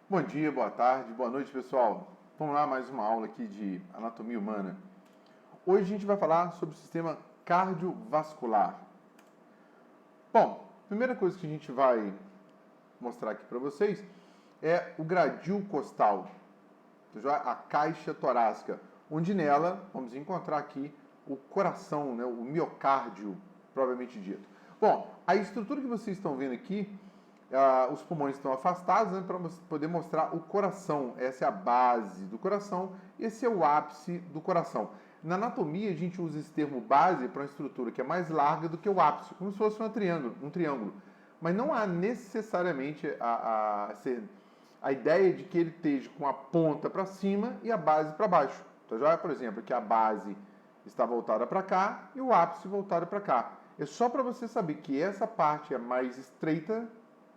Bom dia, boa tarde, boa noite, pessoal. Vamos lá, mais uma aula aqui de anatomia humana. Hoje a gente vai falar sobre o sistema cardiovascular. Bom, a primeira coisa que a gente vai mostrar aqui para vocês é o gradil costal, a caixa torácica, onde nela vamos encontrar aqui o coração, né, o miocárdio, propriamente dito. Bom, a estrutura que vocês estão vendo aqui, os pulmões estão afastados, né, para poder mostrar o coração. Essa é a base do coração, esse é o ápice do coração. Na anatomia, a gente usa esse termo base para uma estrutura que é mais larga do que o ápice, como se fosse um triângulo. Mas não há necessariamente a ideia de que ele esteja com a ponta para cima e a base para baixo. Então, já por exemplo, que a base está voltada para cá e o ápice voltado para cá. É só para você saber que essa parte é mais estreita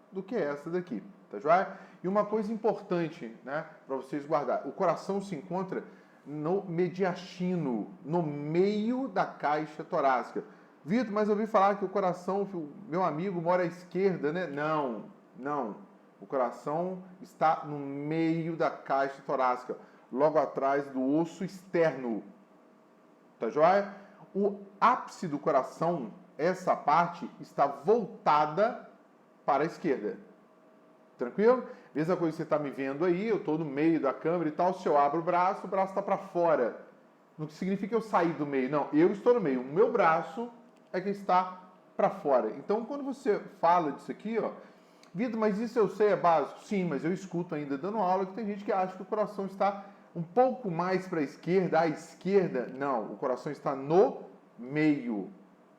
do que essa daqui, tá joia? E uma coisa importante, né, para vocês guardar, o coração se encontra no mediastino, no meio da caixa torácica. Vitor, mas eu ouvi falar que o coração, meu amigo, mora à esquerda, né? Não. O coração está no meio da caixa torácica, logo atrás do osso externo, tá joia? O ápice do coração, essa parte, está voltada para a esquerda. Tranquilo? Mesma coisa que você está me vendo aí, eu estou no meio da câmera e tal, se eu abro o braço está para fora. Não significa que eu saí do meio, não. Eu estou no meio. O meu braço é que está para fora. Então, quando você fala disso aqui, ó, Vitor, mas isso eu sei, é básico? Sim, mas eu escuto ainda dando aula que tem gente que acha que o coração está um pouco mais para a esquerda. À esquerda, não. O coração está no meio.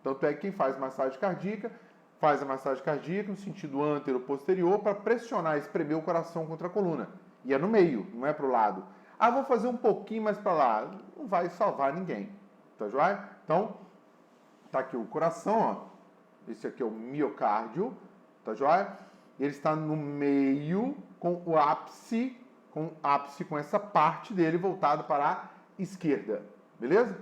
Tanto é que quem faz massagem cardíaca faz a massagem cardíaca no sentido antero-posterior para pressionar, espremer o coração contra a coluna. E é no meio, não é para o lado. Ah, vou fazer um pouquinho mais para lá. Não vai salvar ninguém. Tá joia? Então, tá aqui o coração, ó. Esse aqui é o miocárdio. Tá joia? Ele está no meio com o ápice, com essa parte dele voltado para a esquerda. Beleza?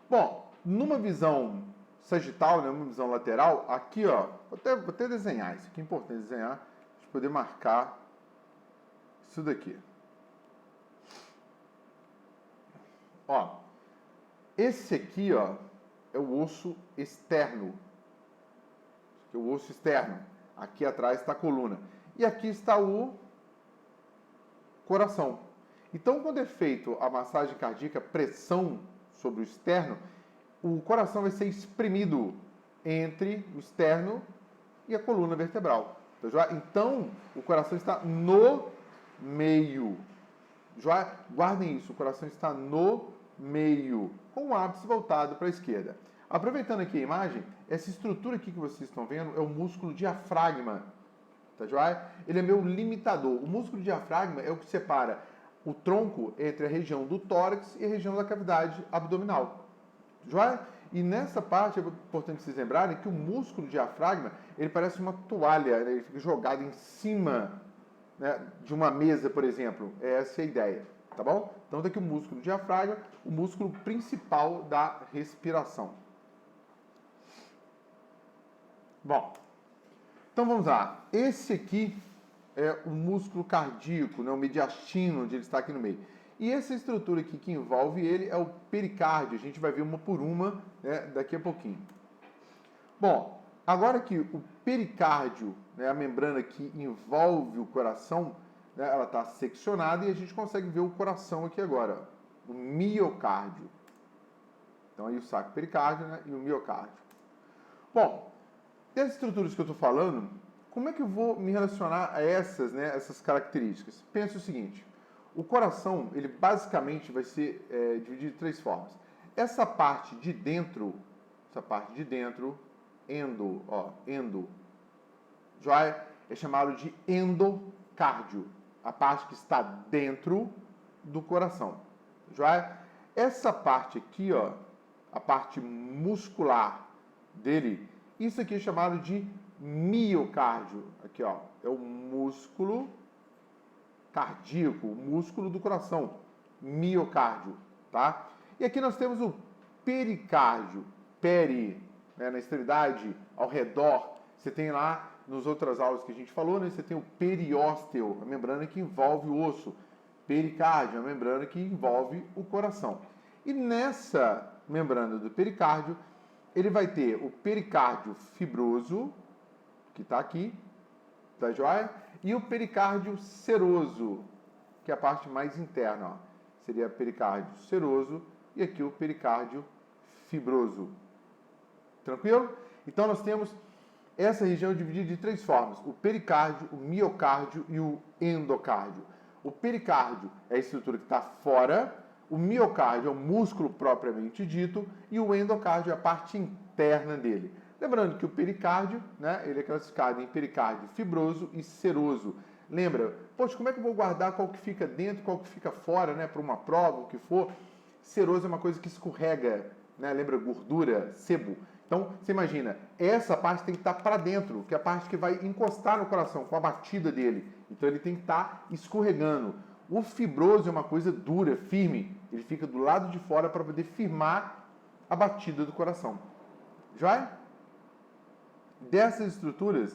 Bom, numa visão sagital, né, uma visão lateral, aqui, ó, vou até desenhar, isso aqui é importante desenhar, para poder marcar isso daqui. Ó, esse aqui, ó, é o osso externo. Esse aqui é o osso externo. Aqui atrás está a coluna. E aqui está o coração. Então, quando é feito a massagem cardíaca, pressão sobre o externo, o coração vai ser espremido entre o externo e a coluna vertebral. Então, o coração está no meio. Já guardem isso, o coração está no meio, com o ápice voltado para a esquerda. Aproveitando aqui a imagem, essa estrutura aqui que vocês estão vendo é o músculo diafragma. Tá joia? Ele é meu limitador. O músculo diafragma é o que separa o tronco entre a região do tórax e a região da cavidade abdominal. Joia? E nessa parte é importante vocês lembrarem que o músculo diafragma, ele parece uma toalha, né? Ele fica jogado em cima, né, de uma mesa, por exemplo. Essa é a ideia, tá bom? Então, daqui o músculo diafragma, o músculo principal da respiração. Bom, então vamos lá. Esse aqui é o músculo cardíaco, né, o mediastino, onde ele está aqui no meio. E essa estrutura aqui que envolve ele é o pericárdio. A gente vai ver uma por uma, né, daqui a pouquinho. Bom, agora que o pericárdio, né, a membrana que envolve o coração, né, ela está seccionada e a gente consegue ver o coração aqui agora, ó, o miocárdio. Então aí o saco pericárdio, né, e o miocárdio. Bom, dessas estruturas que eu estou falando, como é que eu vou me relacionar a essas, né, essas características? Pensa o seguinte. O coração, ele basicamente vai ser dividido de três formas. Essa parte de dentro, endo, já é chamado de endocárdio, a parte que está dentro do coração. Já essa parte aqui, ó, a parte muscular dele, isso aqui é chamado de miocárdio. Aqui, ó, é o músculo cardíaco, o músculo do coração, miocárdio, tá? E aqui nós temos o pericárdio, né, na extremidade, ao redor, você tem lá nas outras aulas que a gente falou, né, você tem o periósteo, a membrana que envolve o osso. Pericárdio, a membrana que envolve o coração. E nessa membrana do pericárdio, ele vai ter o pericárdio fibroso, que está aqui, tá joia? E o pericárdio seroso, que é a parte mais interna, ó. Seria pericárdio seroso e aqui o pericárdio fibroso. Tranquilo? Então nós temos essa região dividida de três formas: o pericárdio, o miocárdio e o endocárdio. O pericárdio é a estrutura que está fora, o miocárdio é o músculo propriamente dito e o endocárdio é a parte interna dele. Lembrando que o pericárdio, né, ele é classificado em pericárdio fibroso e seroso. Lembra, poxa, como é que eu vou guardar qual que fica dentro, qual que fica fora, né, para uma prova, o que for? Seroso é uma coisa que escorrega, né, lembra gordura, sebo. Então, você imagina, essa parte tem que estar para dentro, que é a parte que vai encostar no coração, com a batida dele. Então, ele tem que estar escorregando. O fibroso é uma coisa dura, firme. Ele fica do lado de fora para poder firmar a batida do coração. Joia? Dessas estruturas,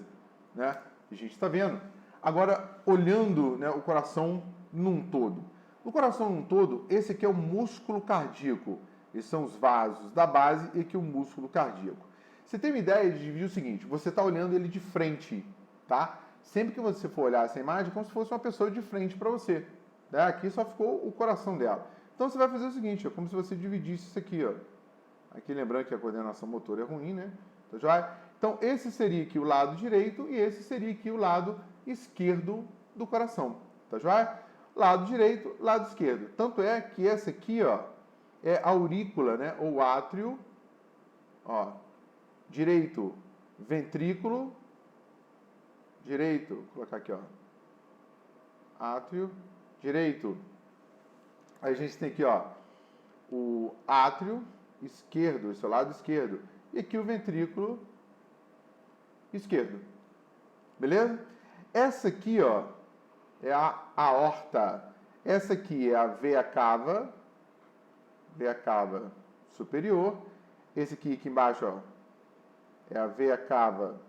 né, a gente está vendo. Agora, olhando, né, o coração num todo. O coração num todo, esse aqui é o músculo cardíaco. Esses são os vasos da base e aqui o músculo cardíaco. Você tem uma ideia de dividir o seguinte: você está olhando ele de frente, tá? Sempre que você for olhar essa imagem, é como se fosse uma pessoa de frente para você. Né? Aqui só ficou o coração dela. Então você vai fazer o seguinte: é como se você dividisse isso aqui, ó. Aqui lembrando que a coordenação motora é ruim, né? Então esse seria aqui o lado direito e esse seria aqui o lado esquerdo do coração. Tá joia? Lado direito, lado esquerdo. Tanto é que essa aqui, ó, é a aurícula, né, ou átrio, ó, direito, ventrículo, direito, vou colocar aqui, ó, átrio, direito. Aí a gente tem aqui, ó, o átrio esquerdo, esse é o lado esquerdo, e aqui o ventrículo esquerdo. Beleza? Essa aqui, ó, é a aorta. Essa aqui é a veia cava superior. Esse aqui embaixo, ó, é a veia cava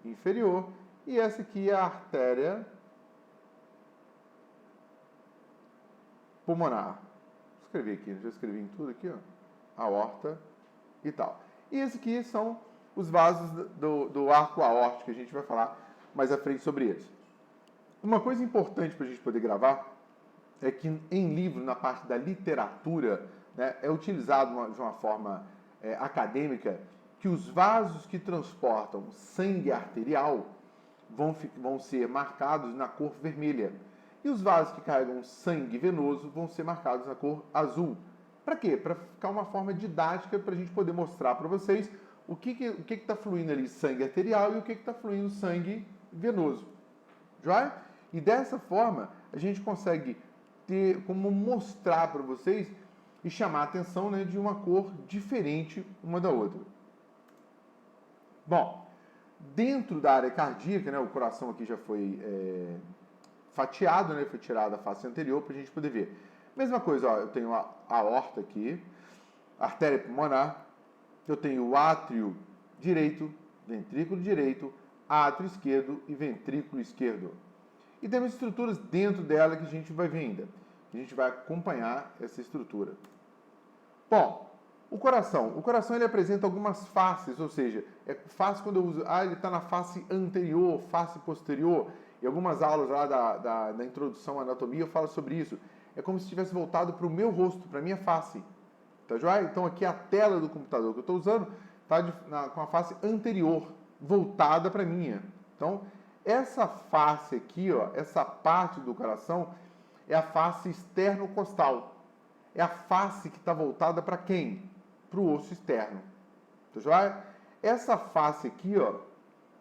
inferior. E essa aqui é a artéria pulmonar. Vou escrever aqui, já escrevi em tudo aqui, ó. Aorta e tal. E esse aqui são os vasos do arco aórtico, que a gente vai falar mais à frente sobre eles. Uma coisa importante para a gente poder gravar é que em livro, na parte da literatura, né, é utilizado de uma forma acadêmica que os vasos que transportam sangue arterial vão ser marcados na cor vermelha. E os vasos que carregam sangue venoso vão ser marcados na cor azul. Para quê? Para ficar uma forma didática para a gente poder mostrar para vocês o que está fluindo ali sangue arterial e o que está fluindo sangue venoso. Joia? E dessa forma, a gente consegue ter como mostrar para vocês e chamar a atenção, né, de uma cor diferente uma da outra. Bom, dentro da área cardíaca, né, o coração aqui já foi fatiado, né, foi tirado a face anterior para a gente poder ver. Mesma coisa, ó, eu tenho a aorta aqui, artéria pulmonar, eu tenho o átrio direito, ventrículo direito, átrio esquerdo e ventrículo esquerdo. E temos estruturas dentro dela que a gente vai ver ainda. A gente vai acompanhar essa estrutura. Bom, o coração ele apresenta algumas faces, ou seja, é face quando eu uso, ele está na face anterior, face posterior. Em algumas aulas lá da introdução à anatomia eu falo sobre isso. É como se tivesse voltado para o meu rosto, para a minha face. Tá joia? Então aqui a tela do computador que eu estou usando está com a face anterior, voltada para a minha. Então, essa face aqui, ó, essa parte do coração, é a face externo-costal. É a face que está voltada para quem? Para o osso externo. Tá joia? Essa face aqui, ó,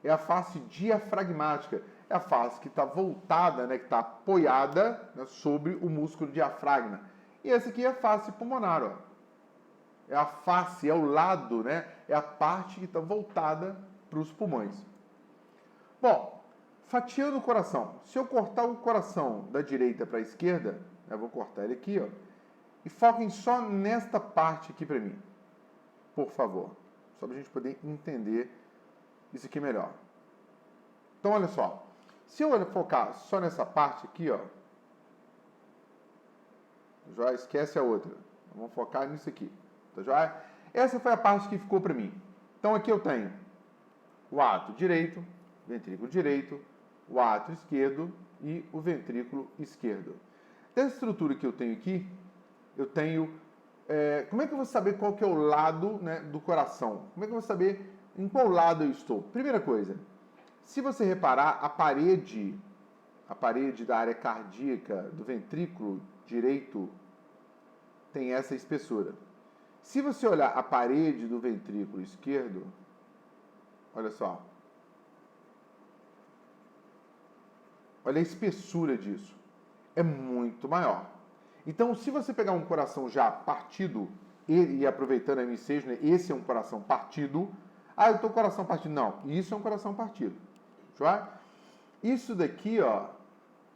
é a face diafragmática. É a face que está voltada, né, que está apoiada, né, sobre o músculo diafragma. E essa aqui é a face pulmonar, ó. É a face, é o lado, né? É a parte que está voltada para os pulmões. Bom, fatiando o coração. Se eu cortar o coração da direita para a esquerda, eu vou cortar ele aqui, ó. E foquem só nesta parte aqui para mim. Por favor. Só para a gente poder entender isso aqui melhor. Então, olha só. Se eu focar só nessa parte aqui, ó, já esquece a outra. Vamos focar nisso aqui. Tá joia? Essa foi a parte que ficou para mim. Então, aqui eu tenho o átrio direito, ventrículo direito, o átrio esquerdo e o ventrículo esquerdo. Dessa estrutura que eu tenho aqui, eu tenho... como é que eu vou saber qual que é o lado, né, do coração? Como é que eu vou saber em qual lado eu estou? Primeira coisa, se você reparar, a parede da área cardíaca do ventrículo direito tem essa espessura. Se você olhar a parede do ventrículo esquerdo, olha só. Olha a espessura disso. É muito maior. Então, se você pegar um coração já partido, e aproveitando a M6, né, esse é um coração partido. Ah, eu estou com o coração partido. Não, isso é um coração partido. Joia? Isso daqui, ó,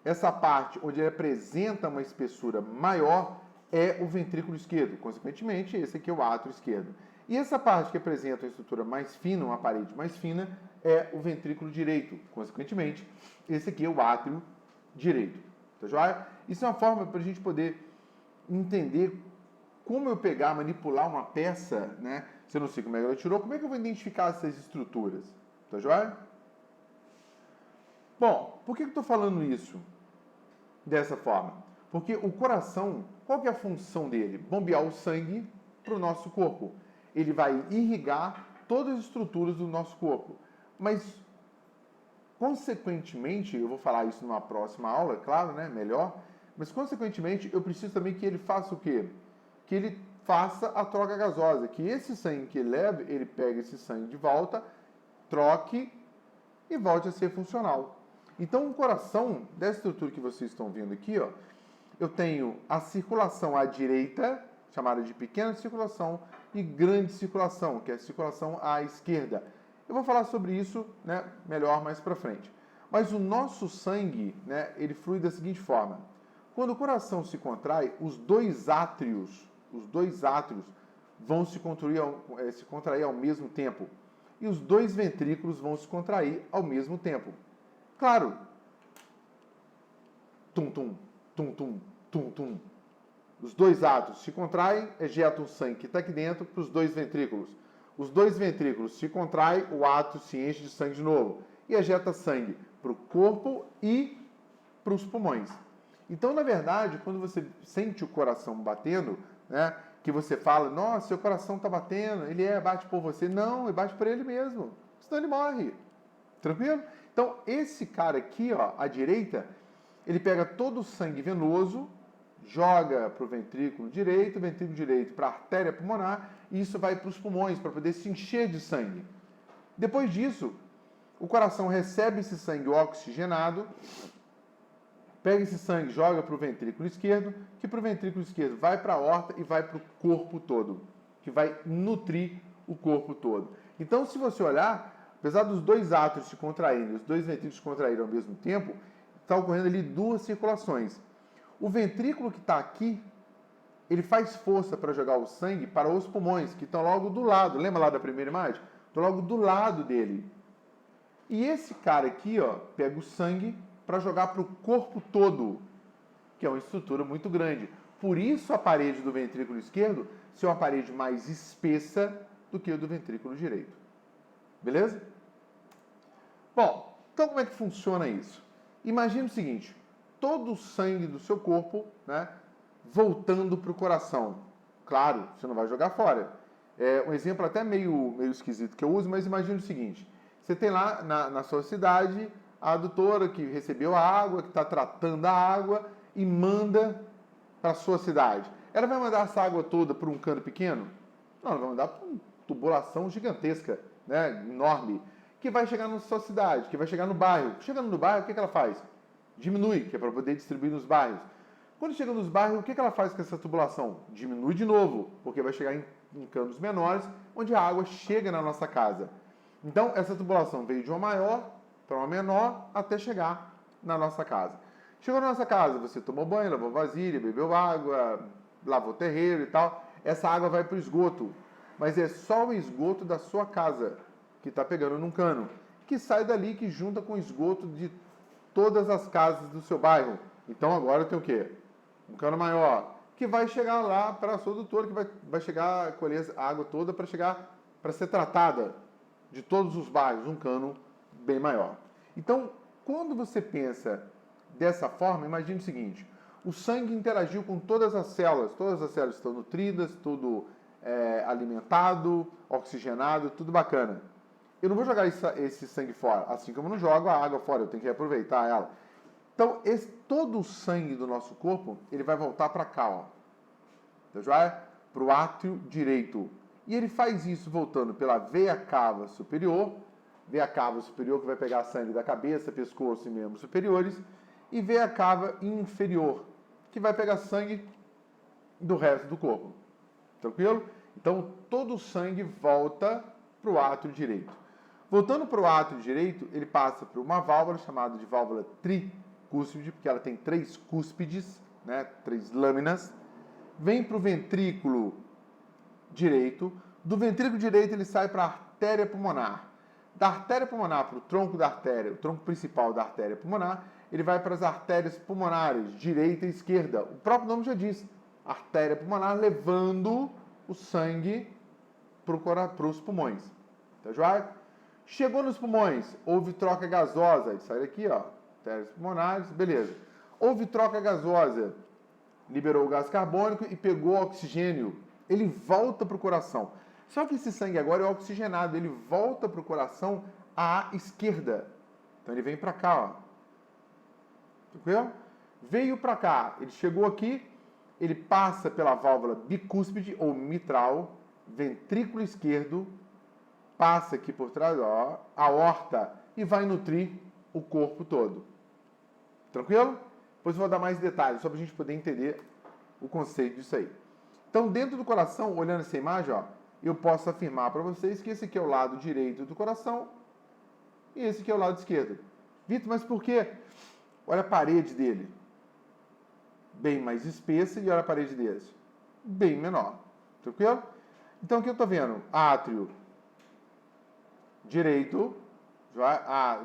essa parte onde ele apresenta uma espessura maior é o ventrículo esquerdo. Consequentemente, esse aqui é o átrio esquerdo. E essa parte que apresenta uma estrutura mais fina, uma parede mais fina, é o ventrículo direito. Consequentemente, esse aqui é o átrio direito. Tá joia? Isso é uma forma para a gente poder entender como eu pegar, manipular uma peça, né? Se eu não sei como é que ela tirou, como é que eu vou identificar essas estruturas? Tá joia? Bom, por que eu estou falando isso dessa forma? Porque o coração, qual que é a função dele? Bombear o sangue para o nosso corpo. Ele vai irrigar todas as estruturas do nosso corpo. Mas, consequentemente, eu vou falar isso numa próxima aula, claro, né? Melhor. Mas, consequentemente, eu preciso também que ele faça o quê? Que ele faça a troca gasosa. Que esse sangue que ele leva, ele pega esse sangue de volta, troque e volte a ser funcional. Então, o coração, dessa estrutura que vocês estão vendo aqui, ó, eu tenho a circulação à direita, chamada de pequena circulação, e grande circulação, que é a circulação à esquerda. Eu vou falar sobre isso, né, melhor mais para frente. Mas o nosso sangue, né, ele flui da seguinte forma. Quando o coração se contrai, os dois átrios vão se contrair ao mesmo tempo. E os dois ventrículos vão se contrair ao mesmo tempo. Claro. Tum-tum, tum-tum, tum-tum. Os dois átrios se contraem, ejetam o sangue que está aqui dentro para os dois ventrículos. Os dois ventrículos se contraem, o átrio se enche de sangue de novo. E ejeta sangue para o corpo e para os pulmões. Então, na verdade, quando você sente o coração batendo, né, que você fala, nossa, seu coração está batendo, ele bate por você. Não, ele bate por ele mesmo, senão ele morre. Tranquilo? Então, esse cara aqui, ó, à direita, ele pega todo o sangue venoso, joga para o ventrículo direito para a artéria pulmonar, e isso vai para os pulmões, para poder se encher de sangue. Depois disso, o coração recebe esse sangue oxigenado, pega esse sangue, joga para o ventrículo esquerdo, que para o ventrículo esquerdo vai para a aorta e vai para o corpo todo, que vai nutrir o corpo todo. Então, se você olhar, apesar dos dois átrios se contraírem, os dois ventrículos se contraírem ao mesmo tempo, está ocorrendo ali duas circulações. O ventrículo que está aqui, ele faz força para jogar o sangue para os pulmões, que estão logo do lado. Lembra lá da primeira imagem? Estão logo do lado dele. E esse cara aqui, ó, pega o sangue para jogar para o corpo todo, que é uma estrutura muito grande. Por isso a parede do ventrículo esquerdo ser uma parede mais espessa do que a do ventrículo direito. Beleza? Bom, então como é que funciona isso? Imagine o seguinte, todo o sangue do seu corpo, né, voltando para o coração. Claro, você não vai jogar fora. É um exemplo até meio esquisito que eu uso, mas imagine o seguinte, você tem lá na sua cidade a adutora que recebeu a água, que está tratando a água e manda para a sua cidade. Ela vai mandar essa água toda para um cano pequeno? Não, ela vai mandar para uma tubulação gigantesca, né, enorme, que vai chegar na sua cidade, que vai chegar no bairro. Chegando no bairro, o que ela faz? Diminui, que é para poder distribuir nos bairros. Quando chega nos bairros, o que ela faz com essa tubulação? Diminui de novo, porque vai chegar em canos menores, onde a água chega na nossa casa. Então, essa tubulação veio de uma maior para uma menor até chegar na nossa casa. Chegou na nossa casa, você tomou banho, lavou vasilha, bebeu água, lavou o terreiro e tal. Essa água vai para o esgoto, mas é só o esgoto da sua casa que está pegando num cano. que sai dali, que junta com o esgoto de todas as casas do seu bairro. Então agora tem o quê? Um cano maior, que vai chegar lá para a sua doutora, que vai chegar a colher a água toda para ser tratada de todos os bairros, um cano bem maior. Então, quando você pensa dessa forma, imagine o seguinte: o sangue interagiu com todas as células estão nutridas, tudo alimentado, oxigenado, tudo bacana. Eu não vou jogar esse sangue fora, assim como eu não jogo a água fora, eu tenho que aproveitar ela. Então, todo o sangue do nosso corpo, ele vai voltar para cá, ó. Tá joia? Para o átrio direito. E ele faz isso voltando pela veia cava superior que vai pegar sangue da cabeça, pescoço e membros superiores, e veia cava inferior, que vai pegar sangue do resto do corpo. Tranquilo? Então, todo o sangue volta para o átrio direito. Voltando para o átrio direito, ele passa por uma válvula chamada de válvula tricúspide, porque ela tem 3 cúspides, né, 3 lâminas. Vem para o ventrículo direito. Do ventrículo direito, ele sai para a artéria pulmonar. Da artéria pulmonar para o tronco da artéria, o tronco principal da artéria pulmonar, ele vai para as artérias pulmonares, direita e esquerda. O próprio nome já diz, artéria pulmonar, levando o sangue para os pulmões. Tá joia? Chegou nos pulmões, houve troca gasosa, ele sai daqui, ó, artérias pulmonares, beleza. Houve troca gasosa, liberou o gás carbônico e pegou oxigênio. Ele volta para o coração. Só que esse sangue agora é oxigenado, ele volta para o coração à esquerda. Então ele vem para cá, ó. Tranquilo? Veio para cá, ele chegou aqui, ele passa pela válvula bicúspide ou mitral, ventrículo esquerdo, passa aqui por trás, ó, a aorta, e vai nutrir o corpo todo. Tranquilo? Depois eu vou dar mais detalhes, só para a gente poder entender o conceito disso aí. Então, dentro do coração, olhando essa imagem, ó, eu posso afirmar para vocês que esse aqui é o lado direito do coração e esse aqui é o lado esquerdo. Vitor, mas por quê? Olha a parede dele. Bem mais espessa, e olha a parede desse. Bem menor. Tranquilo? Então, aqui eu estou vendo átrio direito,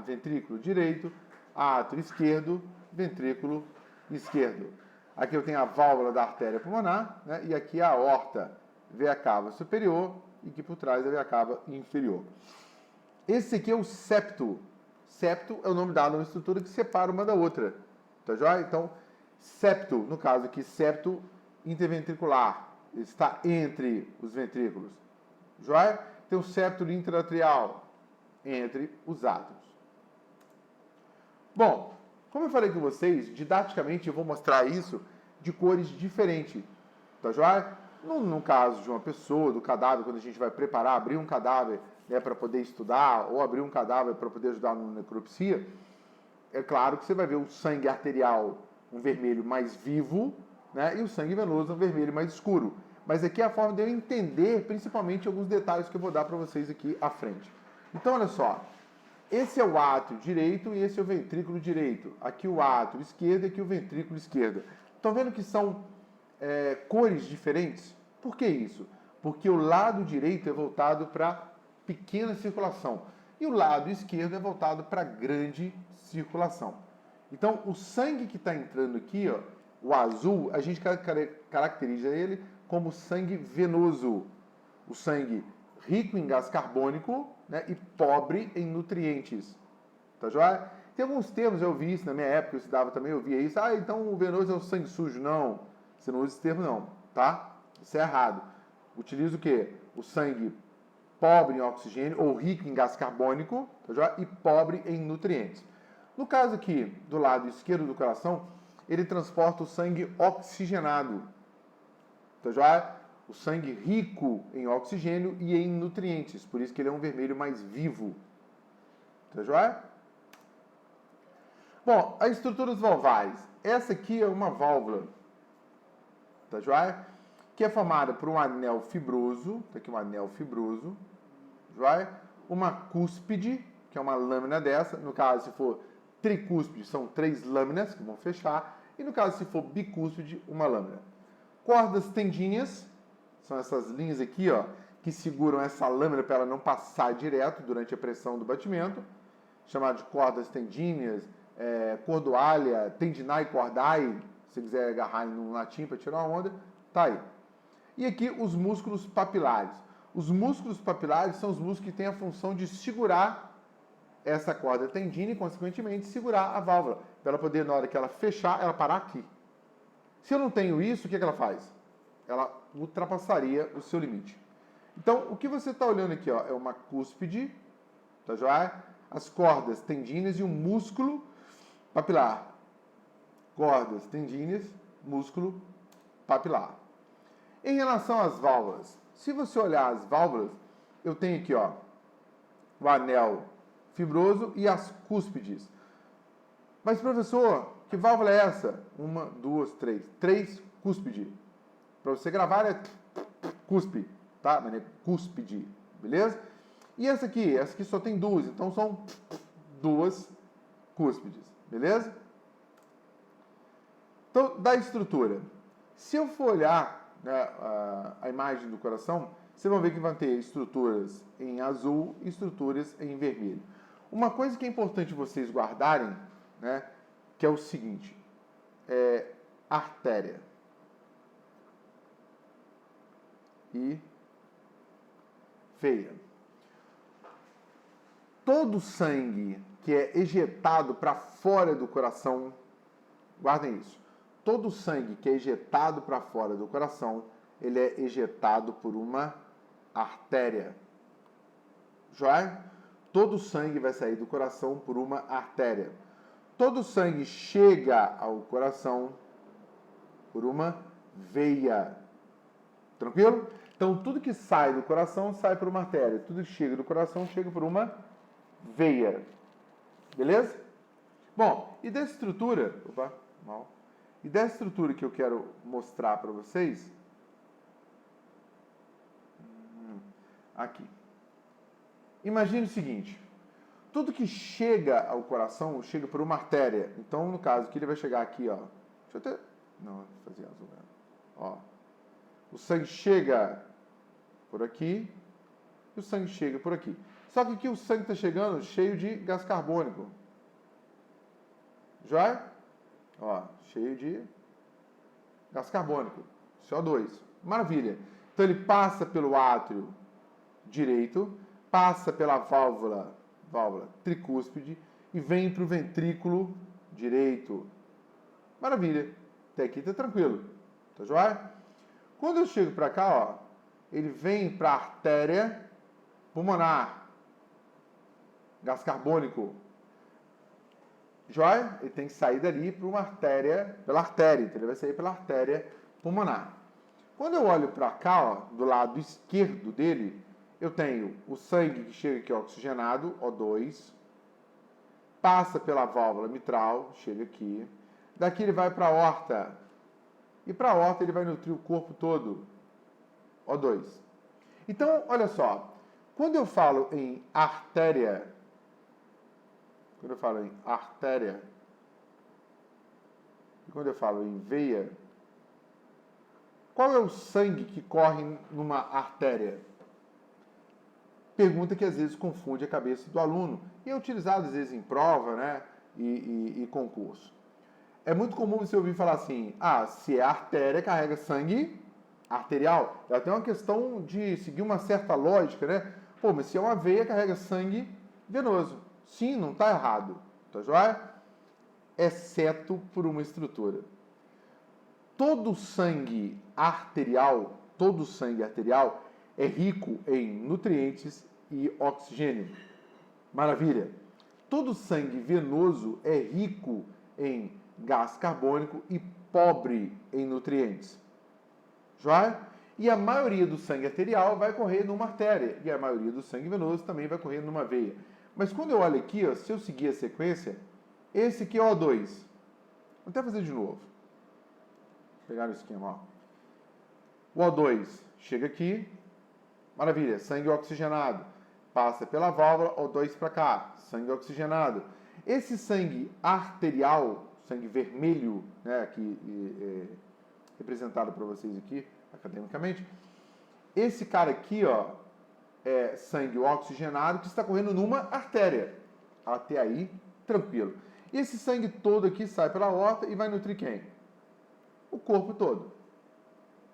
ventrículo direito, átrio esquerdo, ventrículo esquerdo. Aqui eu tenho a válvula da artéria pulmonar, né? E aqui a aorta, veia cava superior, e aqui por trás a veia cava inferior. Esse aqui é o septo. Septo é o nome dado a uma estrutura que separa uma da outra. Tá joia? Então, septo, no caso aqui, septo interventricular, está entre os ventrículos. Joia? Tem o septo interatrial, entre os átrios. Bom, como eu falei com vocês, didaticamente eu vou mostrar isso de cores diferentes. Tá joia? No caso de uma pessoa, do cadáver, quando a gente vai preparar, abrir um cadáver, né, para poder estudar, ou abrir um cadáver para poder ajudar na necropsia, é claro que você vai ver o sangue arterial um vermelho mais vivo, né, e o sangue venoso um vermelho mais escuro. Mas aqui é a forma de eu entender, principalmente, alguns detalhes que eu vou dar para vocês aqui à frente. Então, olha só. Esse é o átrio direito e esse é o ventrículo direito. Aqui o átrio esquerdo e aqui o ventrículo esquerdo. Estão vendo que são cores diferentes? Por que isso? Porque o lado direito é voltado para pequena circulação e o lado esquerdo é voltado para grande circulação. Então, o sangue que está entrando aqui, ó, o azul, a gente caracteriza ele como sangue venoso. O sangue rico em gás carbônico, né, e pobre em nutrientes. Tá joia? Tem alguns termos, eu vi isso na minha época, eu estudava também, eu via isso. Ah, então o venoso é o sangue sujo. Não, você não usa esse termo não, tá? Isso é errado. Utiliza o quê? O sangue pobre em oxigênio ou rico em gás carbônico, tá joia? E pobre em nutrientes. No caso aqui, do lado esquerdo do coração, ele transporta o sangue oxigenado, tá joia? O sangue rico em oxigênio e em nutrientes, por isso que ele é um vermelho mais vivo. Tá joia? Bom, a estrutura dos valvais. Essa aqui é uma válvula, tá joia? Que é formada por um anel fibroso, tá aqui um anel fibroso, joia? Uma cúspide, que é uma lâmina dessa, no caso se for tricúspide, são 3 lâminas que vão fechar, e no caso se for bicúspide, uma lâmina. Cordas tendinhas, são essas linhas aqui, ó, que seguram essa lâmina para ela não passar direto durante a pressão do batimento. chamado de cordas tendíneas, cordoalha, tendinae cordae, se quiser agarrar em latim para tirar uma onda, tá aí. E aqui os músculos papilares. Os músculos papilares são os músculos que têm a função de segurar essa corda tendínea e, consequentemente, segurar a válvula, para ela poder, na hora que ela fechar, ela parar aqui. Se eu não tenho isso, o que ela faz? Ela ultrapassaria o seu limite. Então, o que você está olhando aqui, ó, é uma cúspide, tá joia? As cordas tendíneas e um músculo papilar. Cordas tendíneas, músculo papilar. Em relação às válvulas, se você olhar as válvulas, eu tenho aqui, ó, o anel fibroso e as cúspides. Mas, professor, que válvula é essa? 1, 2, 3. 3 cúspide. Para você gravar é cúspide, tá? Mas é cúspide, beleza? E essa aqui só tem 2, então são 2 cúspides, beleza? Então, da estrutura. Se eu for olhar, né, a imagem do coração, vocês vão ver que vão ter estruturas em azul e estruturas em vermelho. Uma coisa que é importante vocês guardarem, né, que é o seguinte, artéria e veia. Todo sangue que é ejetado para fora do coração, guardem isso, todo sangue que é ejetado para fora do coração, ele é ejetado por uma artéria. Joia? Todo sangue vai sair do coração por uma artéria. Todo sangue chega ao coração por uma veia. Tranquilo? Então, tudo que sai do coração sai por uma artéria. Tudo que chega do coração chega por uma veia. Beleza? Bom, e dessa estrutura... Opa, mal. E dessa estrutura que eu quero mostrar para vocês... Aqui. Imagine o seguinte. Tudo que chega ao coração chega por uma artéria. Então, no caso, aqui ele vai chegar aqui, ó. Deixa eu até... Não, vou fazer azul mesmo. Ó. O sangue chega por aqui e o sangue chega por aqui. Só que aqui o sangue está chegando cheio de gás carbônico. Joia? Ó, cheio de gás carbônico. CO2. Maravilha. Então ele passa pelo átrio direito, passa pela válvula tricúspide e vem para o ventrículo direito. Maravilha. Até aqui está tranquilo. Tá joia? Quando eu chego para cá, ó, ele vem para a artéria pulmonar. Gás carbônico. Joia? Ele tem que sair dali para uma artéria, pela artéria. Então ele vai sair pela artéria pulmonar. Quando eu olho para cá, ó, do lado esquerdo dele, eu tenho o sangue que chega aqui oxigenado, O2, passa pela válvula mitral, chega aqui. Daqui ele vai para a aorta. E para a aorta ele vai nutrir o corpo todo, O2. Então, olha só, quando eu falo em artéria, e quando eu falo em veia, qual é o sangue que corre numa artéria? Pergunta que às vezes confunde a cabeça do aluno e é utilizado às vezes em prova, né, e concurso. É muito comum você ouvir falar assim, se é artéria, carrega sangue arterial. É até uma questão de seguir uma certa lógica, né? Pô, mas se é uma veia, carrega sangue venoso. Sim, não está errado, tá joia? Exceto por uma estrutura. Todo sangue arterial é rico em nutrientes e oxigênio. Maravilha. Todo sangue venoso é rico em gás carbônico e pobre em nutrientes. Joia? E a maioria do sangue arterial vai correr numa artéria. E a maioria do sangue venoso também vai correr numa veia. Mas quando eu olho aqui, ó, se eu seguir a sequência, esse aqui é o O2. Vou até fazer de novo. Vou pegar o esquema, ó. O O2 chega aqui. Maravilha, sangue oxigenado. Passa pela válvula, O2 para cá. Sangue oxigenado. Esse sangue arterial, sangue vermelho, né, aqui representado para vocês aqui, academicamente, esse cara aqui, ó, é sangue oxigenado que está correndo numa artéria. Até aí, tranquilo. E esse sangue todo aqui sai pela aorta e vai nutrir quem? O corpo todo.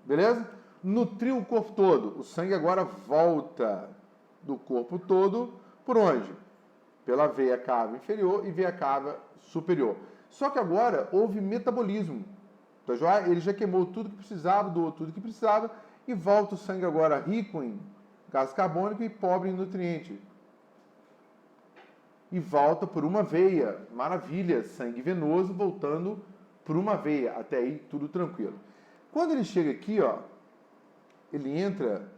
Beleza? Nutriu o corpo todo. O sangue agora volta do corpo todo por onde? Pela veia cava inferior e veia cava superior. Só que agora houve metabolismo. Tá joia? Ele já queimou tudo que precisava, doou tudo que precisava e volta o sangue agora rico em gás carbônico e pobre em nutriente. E volta por uma veia. Maravilha, sangue venoso voltando por uma veia. Até aí tudo tranquilo. Quando ele chega aqui, ó, ele entra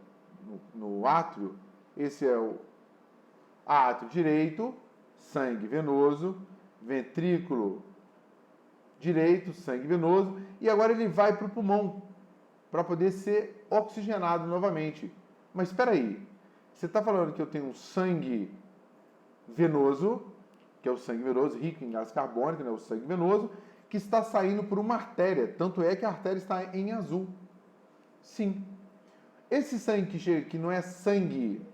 no átrio. Esse é o átrio direito, sangue venoso, ventrículo direito, sangue venoso, e agora ele vai para o pulmão para poder ser oxigenado novamente. Mas espera aí, você está falando que eu tenho um sangue venoso, que é o sangue venoso rico em gás carbônico, né, o sangue venoso, que está saindo por uma artéria, tanto é que a artéria está em azul. Sim. Esse sangue que chega aqui não é sangue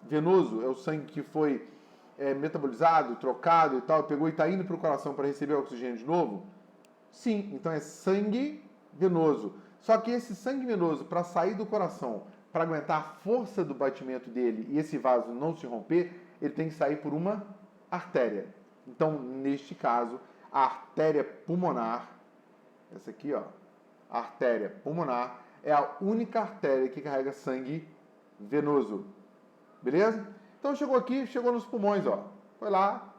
venoso, é o sangue que foi metabolizado, trocado e tal, pegou e está indo para o coração para receber oxigênio de novo? Sim, então é sangue venoso. Só que esse sangue venoso, para sair do coração, para aguentar a força do batimento dele e esse vaso não se romper, ele tem que sair por uma artéria. Então, neste caso, a artéria pulmonar, essa aqui, ó, a artéria pulmonar, é a única artéria que carrega sangue venoso. Beleza? Então chegou aqui, chegou nos pulmões, ó. Foi lá,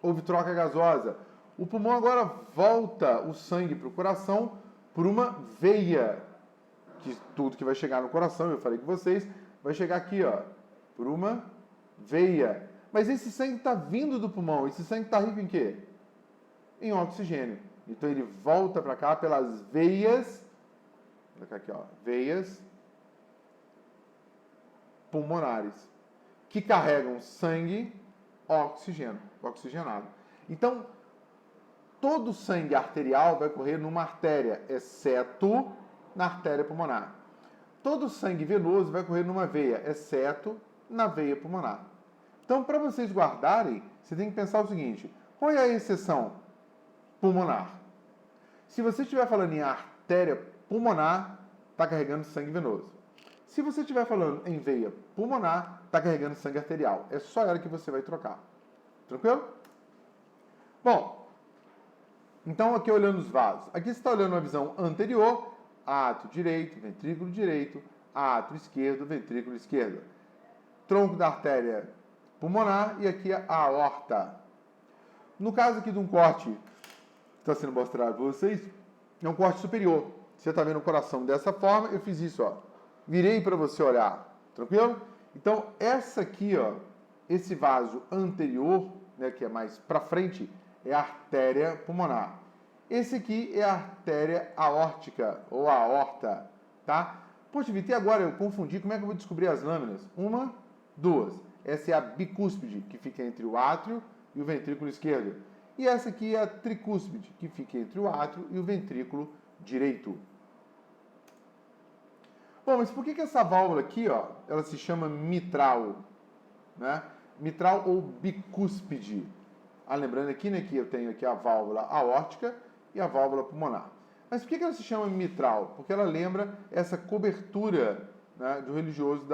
houve troca gasosa. O pulmão agora volta o sangue para o coração por uma veia. Que tudo que vai chegar no coração, eu falei com vocês, vai chegar aqui, ó, por uma veia. Mas esse sangue está vindo do pulmão. Esse sangue está rico em quê? Em oxigênio. Então ele volta para cá pelas veias. Vou colocar aqui, ó, veias pulmonares, que carregam sangue oxigenado. Então, todo o sangue arterial vai correr numa artéria, exceto na artéria pulmonar. Todo o sangue venoso vai correr numa veia, exceto na veia pulmonar. Então, para vocês guardarem, você tem que pensar o seguinte: qual é a exceção? Pulmonar. Se você estiver falando em artéria pulmonar, está carregando sangue venoso. Se você estiver falando em veia pulmonar, está carregando sangue arterial. É só ela que você vai trocar. Tranquilo? Bom, então aqui olhando os vasos. Aqui você está olhando a visão anterior, átrio direito, átrio esquerdo, ventrículo esquerdo. Tronco da artéria pulmonar e aqui a aorta. No caso aqui de um corte que está sendo mostrado para vocês, é um corte superior. Você está vendo o coração dessa forma, eu fiz isso, ó. Virei para você olhar, tranquilo? Então, essa aqui, ó, esse vaso anterior, né, que é mais para frente, é a artéria pulmonar. Esse aqui é a artéria aórtica, ou a aorta, tá? Poxa, Vitor, e agora eu confundi, como é que eu vou descobrir as lâminas? Uma, duas. Essa é a bicúspide, que fica entre o átrio e o ventrículo esquerdo. E essa aqui é a tricúspide, que fica entre o átrio e o ventrículo direito. Bom, mas por que essa válvula aqui, ó, ela se chama mitral, né? Mitral ou bicúspide. Ah, lembrando aqui, né, que eu tenho aqui a válvula aórtica e a válvula pulmonar. Mas por que ela se chama mitral? Porque ela lembra essa cobertura, né, do religioso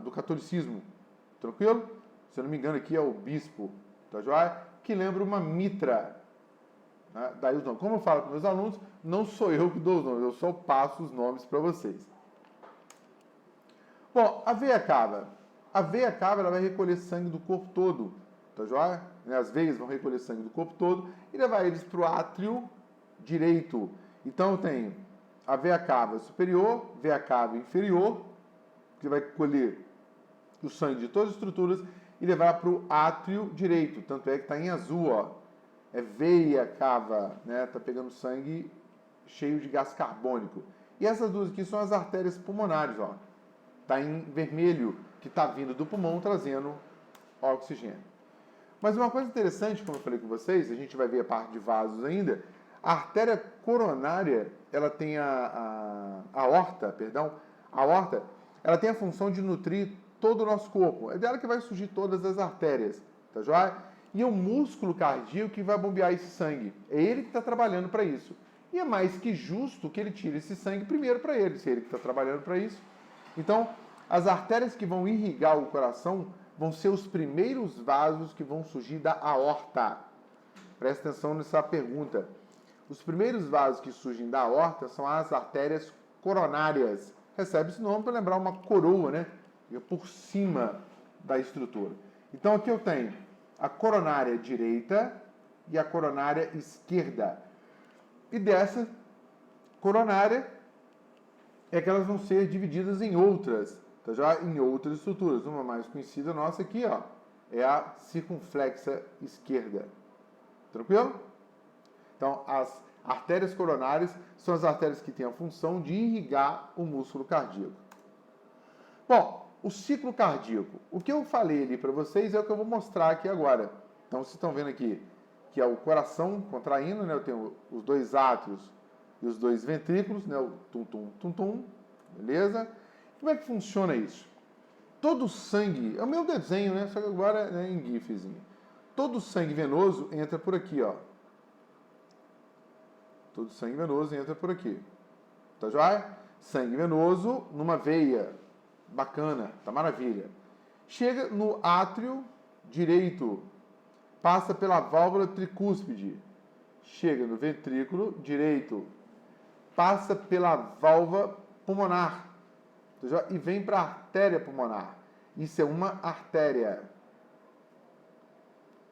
do catolicismo. Tranquilo? Se eu não me engano, aqui é o bispo, tá joia? Que lembra uma mitra. Né? Daí os nomes. Como eu falo para meus alunos, não sou eu que dou os nomes, eu só passo os nomes para vocês. Bom, a veia cava. A veia cava, ela vai recolher sangue do corpo todo, tá joia? As veias vão recolher sangue do corpo todo e levar eles para o átrio direito. Então eu tenho a veia cava superior, veia cava inferior, que vai colher o sangue de todas as estruturas e levar para o átrio direito. Tanto é que está em azul, ó. É veia cava, né? Tá pegando sangue cheio de gás carbônico. E essas duas aqui são as artérias pulmonares, ó. Tá em vermelho, que está vindo do pulmão trazendo oxigênio. Mas uma coisa interessante, como eu falei com vocês, a gente vai ver a parte de vasos ainda. A artéria coronária, ela tem a aorta, ela tem a função de nutrir todo o nosso corpo. É dela que vai surgir todas as artérias, tá joia? E é o músculo cardíaco que vai bombear esse sangue. É ele que está trabalhando para isso. E é mais que justo que ele tire esse sangue primeiro para ele, se é ele que está trabalhando para isso. Então, as artérias que vão irrigar o coração vão ser os primeiros vasos que vão surgir da aorta. Presta atenção nessa pergunta. Os primeiros vasos que surgem da aorta são as artérias coronárias. Recebe esse nome para lembrar uma coroa, né? Por cima da estrutura. Então, aqui eu tenho a coronária direita e a coronária esquerda. E dessa coronária é que elas vão ser divididas em outras, tá já? Em outras estruturas. Uma mais conhecida nossa aqui, ó, é a circunflexa esquerda. Tranquilo? Então, as artérias coronárias são as artérias que têm a função de irrigar o músculo cardíaco. Bom, o ciclo cardíaco. O que eu falei ali para vocês é o que eu vou mostrar aqui agora. Então, vocês estão vendo aqui que é o coração contraindo, né? Eu tenho os dois átrios e os dois ventrículos, né? O tum-tum, tum-tum, beleza? Como é que funciona isso? Todo o sangue, é o meu desenho, né? Só que agora é em gifzinho. Todo o sangue venoso entra por aqui, ó. Todo sangue venoso entra por aqui. Tá joia? Sangue venoso numa veia. Bacana, tá maravilha. Chega no átrio direito, passa pela válvula tricúspide, chega no ventrículo direito, passa pela válvula pulmonar, tá joia? E vem para a artéria pulmonar. Isso é uma artéria.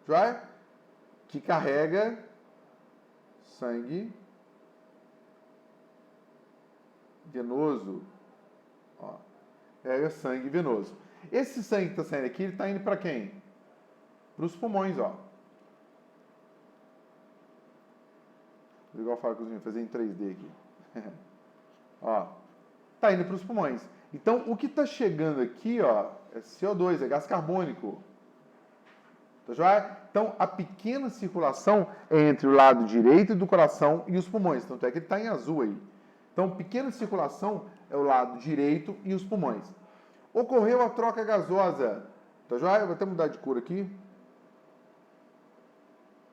Joia? Que carrega sangue venoso. Ó, carrega sangue venoso. Esse sangue que está saindo aqui, ele está indo para quem? Para os pulmões, ó. Igual eu falo com os meninos, fazer em 3D aqui. Ó, está indo para os pulmões. Então, o que está chegando aqui, ó, é CO2, é gás carbônico. Tá joia? Então, a pequena circulação é entre o lado direito do coração e os pulmões. Tanto é que ele está em azul aí. Então, pequena circulação é o lado direito e os pulmões. Ocorreu a troca gasosa. Tá joia? Eu vou até mudar de cor aqui.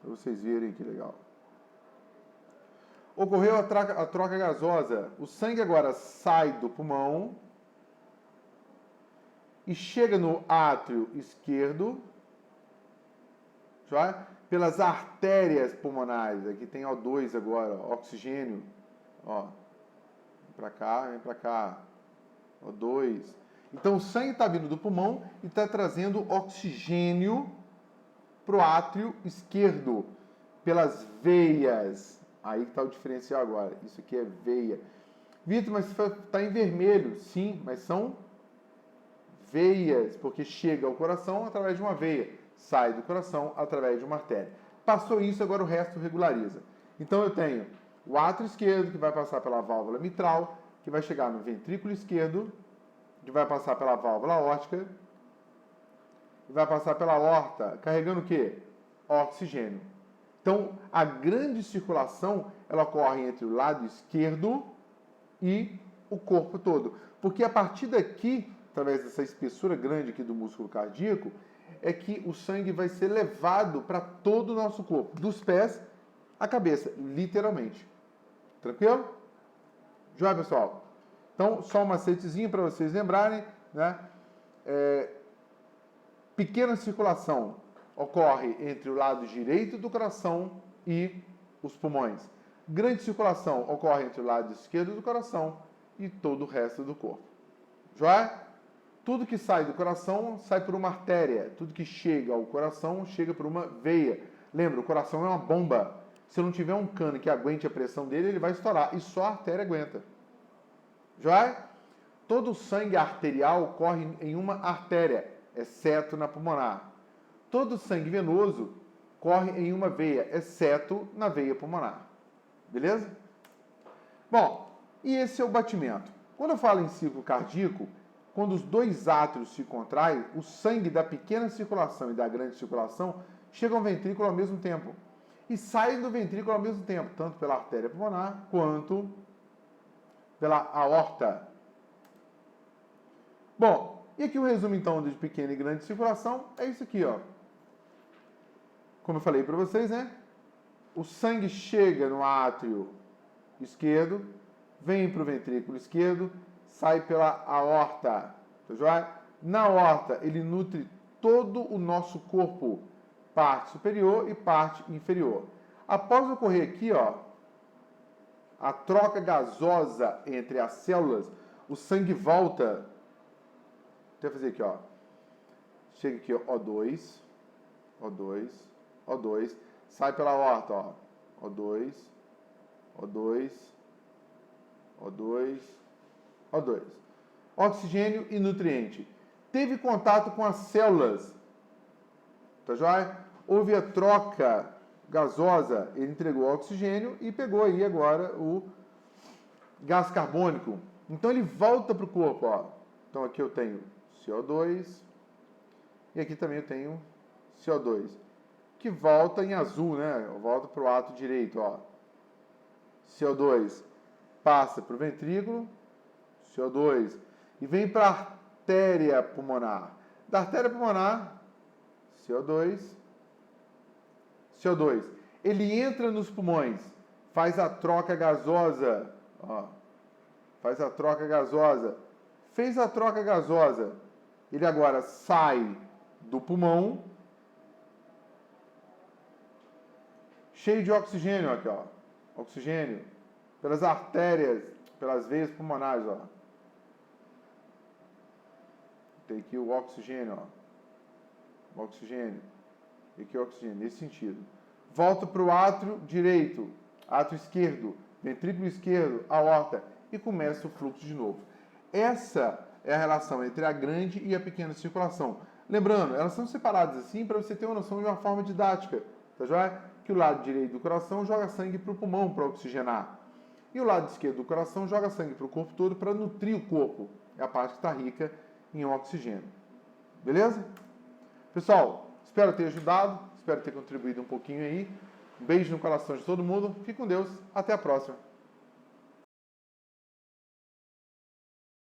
Para vocês verem que legal. Ocorreu a troca gasosa. O sangue agora sai do pulmão e chega no átrio esquerdo, joia? Pelas artérias pulmonares. Aqui tem O2 agora, ó, oxigênio. Ó, vem para cá. O2. Então o sangue está vindo do pulmão e está trazendo oxigênio para o átrio esquerdo, pelas veias. Aí que está o diferencial agora. Isso aqui é veia. Vitor, mas está em vermelho. Sim, mas são veias, porque chega ao coração através de uma veia, sai do coração através de uma artéria. Passou isso, agora o resto regulariza. Então eu tenho o átrio esquerdo, que vai passar pela válvula mitral, que vai chegar no ventrículo esquerdo, que vai passar pela válvula aórtica, e vai passar pela aorta, carregando o quê? Oxigênio. Então, a grande circulação, ela ocorre entre o lado esquerdo e o corpo todo. Porque a partir daqui, através dessa espessura grande aqui do músculo cardíaco, é que o sangue vai ser levado para todo o nosso corpo, dos pés à cabeça, literalmente. Tranquilo? Joia, pessoal? Então, só um macetezinho para vocês lembrarem, né? Pequena circulação ocorre entre o lado direito do coração e os pulmões. Grande circulação ocorre entre o lado esquerdo do coração e todo o resto do corpo. Joia? Tudo que sai do coração sai por uma artéria. Tudo que chega ao coração chega por uma veia. Lembra, o coração é uma bomba. Se não tiver um cano que aguente a pressão dele, ele vai estourar. E só a artéria aguenta. Joia? Todo o sangue arterial corre em uma artéria, exceto na pulmonar. Todo o sangue venoso corre em uma veia, exceto na veia pulmonar. Beleza? Bom, e esse é o batimento. Quando eu falo em ciclo cardíaco, quando os dois átrios se contraem, o sangue da pequena circulação e da grande circulação chegam ao ventrículo ao mesmo tempo. E saem do ventrículo ao mesmo tempo, tanto pela artéria pulmonar quanto pela aorta. Bom, e aqui o resumo, então, de pequena e grande circulação é isso aqui, ó. Como eu falei para vocês, né? O sangue chega no átrio esquerdo, vem para o ventrículo esquerdo, sai pela aorta, tá joia? Na aorta, ele nutre todo o nosso corpo, parte superior e parte inferior. Após ocorrer aqui, ó, a troca gasosa entre as células, o sangue volta. Deixa eu fazer aqui, ó. Chega aqui, ó, O2, O2, O2, sai pela aorta, ó. O2, O2, O2, O2. Oxigênio e nutriente. Teve contato com as células, tá joia? Houve a troca gasosa, ele entregou oxigênio e pegou aí agora o gás carbônico. Então ele volta para o corpo, ó. Então aqui eu tenho CO2 e aqui também eu tenho CO2, que volta em azul, né? Volta para o ato direito, ó. CO2 passa para o ventrículo, CO2, e vem para a artéria pulmonar. Da artéria pulmonar, CO2, CO2. Ele entra nos pulmões, faz a troca gasosa, ó. Faz a troca gasosa. Fez a troca gasosa. Ele agora sai do pulmão, cheio de oxigênio aqui, ó. Oxigênio pelas artérias, pelas veias pulmonares, ó. Tem aqui o oxigênio, ó. O oxigênio. E aqui o oxigênio, nesse sentido. Volta para o átrio direito, átrio esquerdo, ventrículo esquerdo, aorta, e começa o fluxo de novo. Essa é a relação entre a grande e a pequena circulação. Lembrando, elas são separadas assim para você ter uma noção de uma forma didática, tá joia? Que o lado direito do coração joga sangue para o pulmão para oxigenar. E o lado esquerdo do coração joga sangue para o corpo todo para nutrir o corpo. É a parte que está rica em oxigênio. Beleza? Pessoal, espero ter ajudado, espero ter contribuído um pouquinho aí. Um beijo no coração de todo mundo. Fique com Deus. Até a próxima.